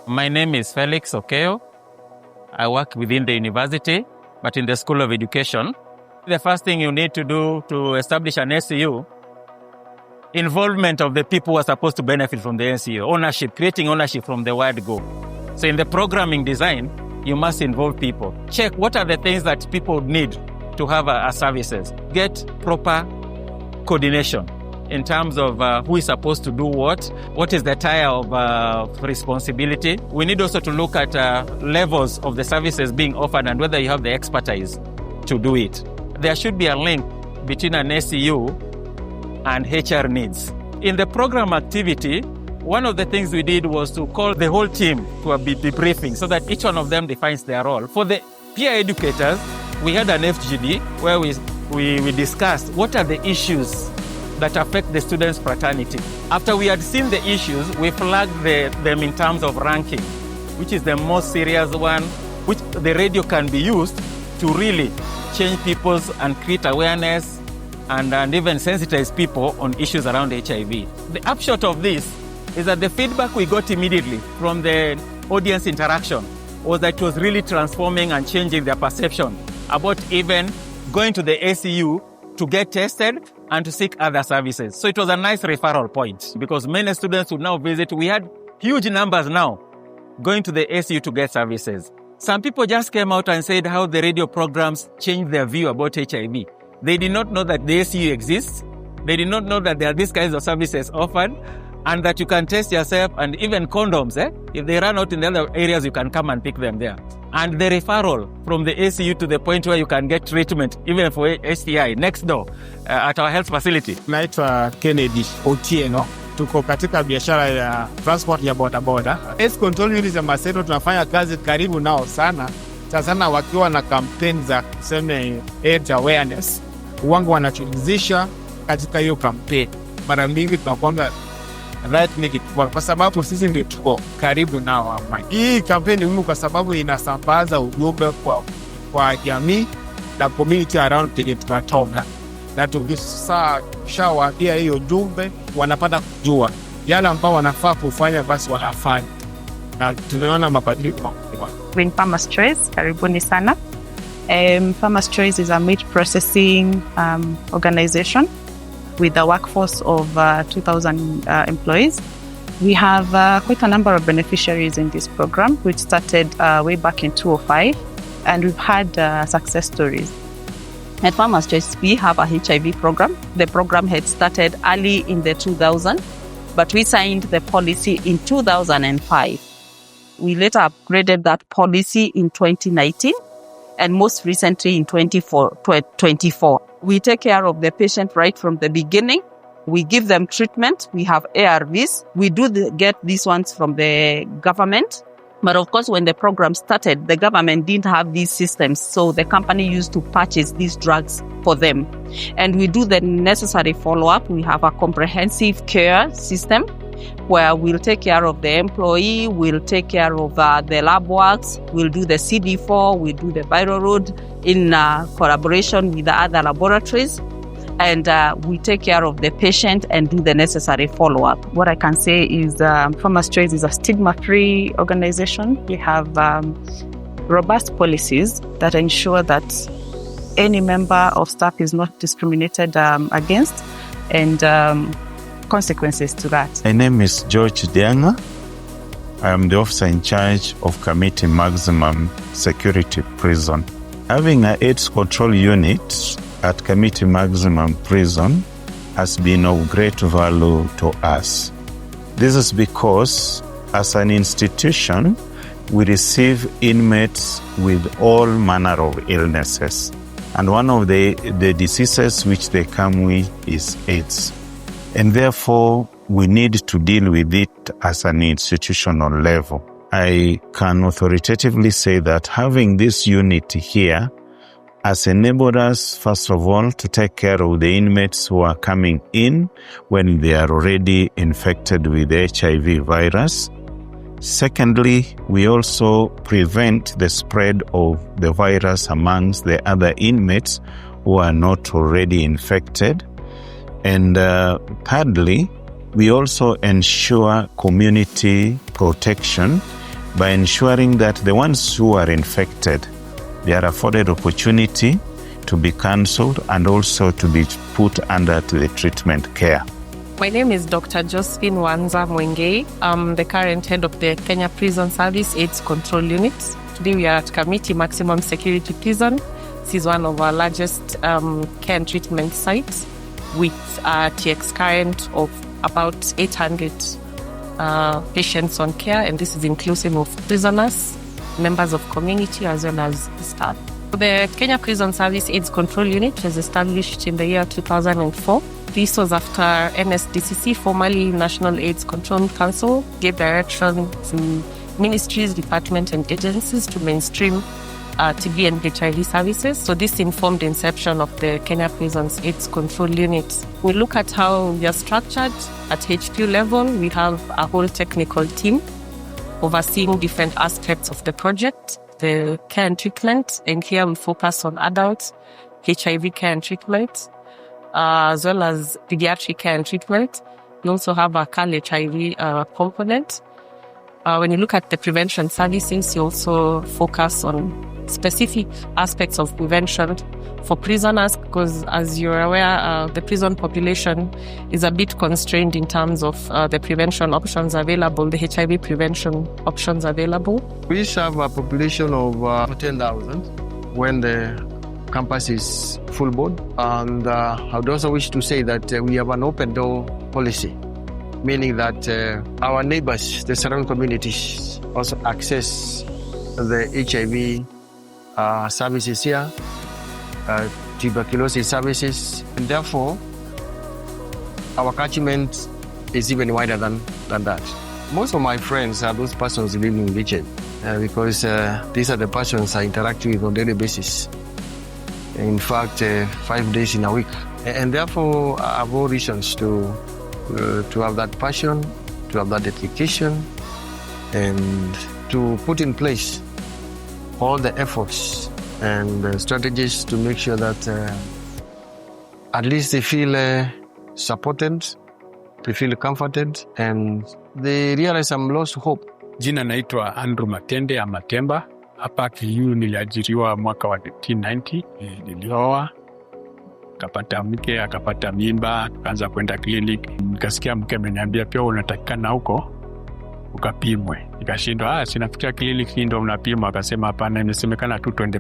My name is Felix Okeo. I work within the university, but in the School of Education. The first thing you need to do to establish an SCU, involvement of the people who are supposed to benefit from the SCU, ownership, creating ownership from the word go. So in the programming design, you must involve people. Check what are the things that people need to have as services. Get proper coordination in terms of who is supposed to do what is the tier of responsibility. We need also to look at levels of the services being offered and whether you have the expertise to do it. There should be a link between an SCU and HR needs. In the program activity, one of the things we did was to call the whole team to a debriefing so that each one of them defines their role. For the peer educators, we had an FGD where we discussed what are the issues that affect the students' fraternity. After we had seen the issues, we flagged them in terms of ranking, which is the most serious one, which the radio can be used to really change people's and create awareness and even sensitize people on issues around HIV. The upshot of this is that the feedback we got immediately from the audience interaction was that it was really transforming and changing their perception about even going to the ACU to get tested and to seek other services. So it was a nice referral point because many students would now visit. We had huge numbers now going to the ACU to get services. Some people just came out and said how the radio programs changed their view about HIV. They did not know that the ACU exists. They did not know that there are these kinds of services offered and that you can test yourself and even condoms. If they run out in the other areas, you can come and pick them there. And the referral from the ACU to the point where you can get treatment, even for STI, next door at our health facility. Naitwa Kennedy Otieno. Tuko katika biashara ya transport ya bodaboda. Control units ya Maseto tunafanya kazi karibu nao sana. Sana wakiwa na campaign za kuseme AIDS awareness. Wangu wanachuzisha katika hiyo campaign. Mara mingi tunakwambia right make it work kwa sababu sisi ndio tuko karibu nao hapa. Hii campaign ni muhimu kwa sababu inasambaza ujumbe kwa jamii na community around the tunatoka. Na tukishawaambia hiyo ujumbe wanapata kujua yale ambao wanafaa kufanya basi wanafanya. Na tunaona mabadiliko. In Farmers Choice, karibuni sana. Farmers Choice is a meat processing organization with a workforce of 2,000 employees. We have quite a number of beneficiaries in this program, which started way back in 2005, and we've had success stories. At Farmers Choice, we have a HIV program. The program had started early in the 2000s, but we signed the policy in 2005. We later upgraded that policy in 2019 and most recently in 2024. We take care of the patient right from the beginning. We give them treatment. We have ARVs. We do get these ones from the government. But of course, when the program started, the government didn't have these systems. So the company used to purchase these drugs for them. And we do the necessary follow-up. We have a comprehensive care system where we'll take care of the employee, we'll take care of the lab works, we'll do the CD4, we'll do the viral load in collaboration with the other laboratories, and we take care of the patient and do the necessary follow-up. What I can say is Farmers Choice is a stigma-free organization. We have robust policies that ensure that any member of staff is not discriminated against, and consequences to that. My name is George Dianga. I am the officer in charge of Committee Maximum Security Prison. Having an AIDS control unit at Committee Maximum Prison has been of great value to us. This is because, as an institution, we receive inmates with all manner of illnesses. And one of the diseases which they come with is AIDS. And therefore, we need to deal with it as an institutional level. I can authoritatively say that having this unit here has enabled us, first of all, to take care of the inmates who are coming in when they are already infected with the HIV virus. Secondly, we also prevent the spread of the virus amongst the other inmates who are not already infected. And thirdly, we also ensure community protection by ensuring that the ones who are infected, they are afforded opportunity to be cancelled and also to be put under the treatment care. My name is Dr. Josephine Wanza Mwengei. I'm the current head of the Kenya Prison Service AIDS Control Unit. Today we are at Kamiti Maximum Security Prison. This is one of our largest care and treatment sites with a TX current of about 800 patients on care, and this is inclusive of prisoners, members of community, as well as staff. The Kenya Prison Service AIDS Control Unit was established in the year 2004. This was after NSDCC, formerly National AIDS Control Council, gave direction to ministries, departments, and agencies to mainstream TB and HIV services. So this informed the inception of the Kenya Prisons AIDS Control Unit. We look at how we are structured at HQ level. We have a whole technical team overseeing different aspects of the project, the care and treatment, and here we focus on adults, HIV care and treatment, as well as pediatric care and treatment. We also have a CAL HIV component. When you look at the prevention services, you also focus on specific aspects of prevention for prisoners, because as you're aware, the prison population is a bit constrained in terms of the prevention options available, the HIV prevention options available. We serve a population of 10,000 when the campus is full board. And I would also wish to say that we have an open door policy, meaning that our neighbors, the surrounding communities, also access the HIV services here, tuberculosis services, and therefore our catchment is even wider than that. Most of my friends are those persons living with HIV because these are the persons I interact with on a daily basis. In fact, 5 days in a week. And therefore, I have all reasons to have that passion, to have that dedication, and to put in place all the efforts and strategies to make sure that at least they feel supported, they feel comforted, and they realize some lost hope. Jina naitwa Andrew Matende ya Matemba. Hapa KU niliajiriwa mwaka wa 1990. Nilioa, kapata mke, akapata mimba, tukaanza kwenda clinic. Nikasikia mke ameniambia pia unatakikana huko ukapimwe. Nikashindwa, sinafikia clinic ndio unapimwa. Akasema hapana, imesemekana tu twende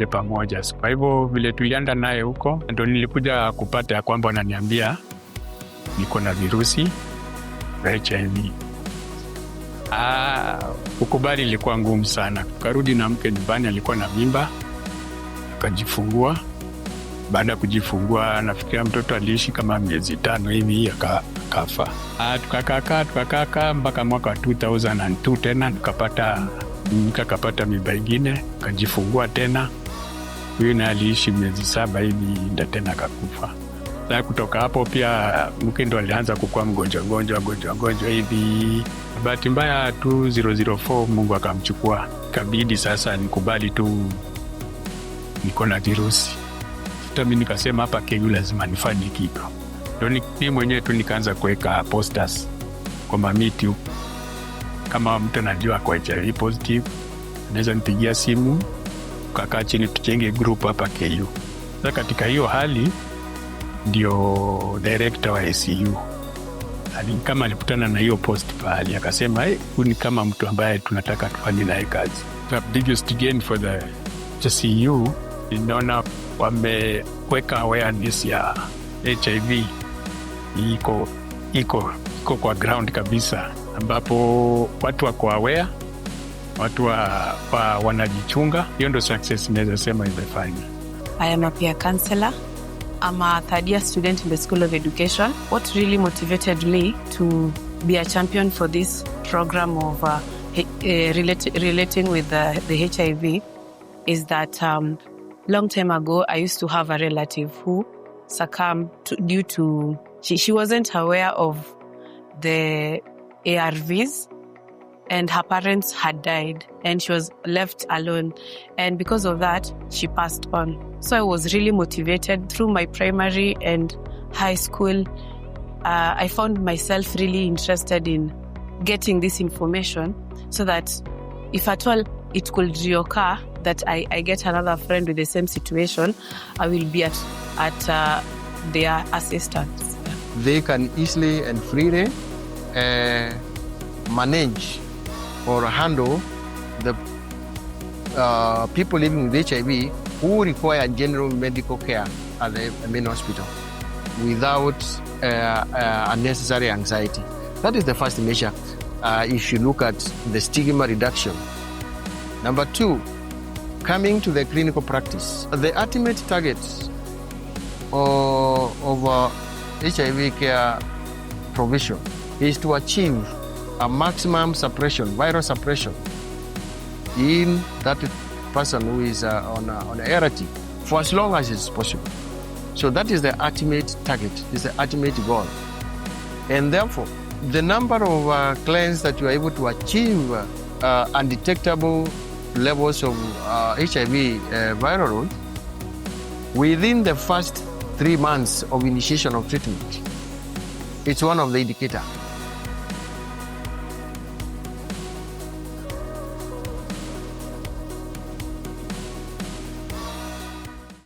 pamoja. Kwa hivyo vile tulienda naye huko, ndio nilikuja kupata ya kwamba wananiambia niko na virusi vya HIV. Ukubali ilikuwa ngumu sana. Tukarudi na mke nyumbani, alikuwa na mimba, akajifungua. Baada ya kujifungua, nafikiria mtoto aliishi kama miezi 5 hivi, akafa. Tukakaa mpaka mwaka wa 2002 tena nikapata mimba ingine, akajifungua tena. Huyu naye aliishi miezi 7 hivi, ndio tena akakufa. Sasa kutoka hapo pia mke ndo alianza kukua mgonjwa hivi. Bahati mbaya 2004 Mungu akamchukua. Kabidi sasa nikubali tu niko na virusi. Hata mimi nikasema hapa KU lazima nifanye kitu. Ndio mimi mwenyewe tu nikaanza kuweka posters kwa mamiti huko. Kama mtu anajua kwa HIV positive, anaweza nipigia simu, tukakaa chini tujenge group hapa KU. Sasa katika hiyo hali ndio director wa ACU kama alikutana na hiyo post pale, akasema huyu ni kama mtu ambaye tunataka tufanye naye kazi. The biggest gain for the ACU, inaona wameweka awareness ya HIV iko kwa ground kabisa, ambapo watu wako aware, watu wanajichunga. Hiyo ndio success naweza sema imefanya. I am a peer counselor. I'm a third-year student in the School of Education. What really motivated me to be a champion for this program of relating with the HIV is that long time ago, I used to have a relative who succumbed due to... She wasn't aware of the ARVs, and her parents had died, and she was left alone. And because of that, she passed on. So I was really motivated through my primary and high school. I found myself really interested in getting this information so that if at all it could reoccur that I get another friend with the same situation, I will be at their assistance. They can easily and freely manage or handle the people living with HIV who require general medical care at the main hospital without unnecessary anxiety. That is the first measure if you look at the stigma reduction. Number 2, coming to the clinical practice. The ultimate target of HIV care provision is to achieve a maximum suppression, viral suppression, in that person who is on ART for as long as it's possible. So that is the ultimate target, is the ultimate goal. And therefore, the number of claims that you are able to achieve undetectable levels of HIV viral load within the first 3 months of initiation of treatment, it's one of the indicators.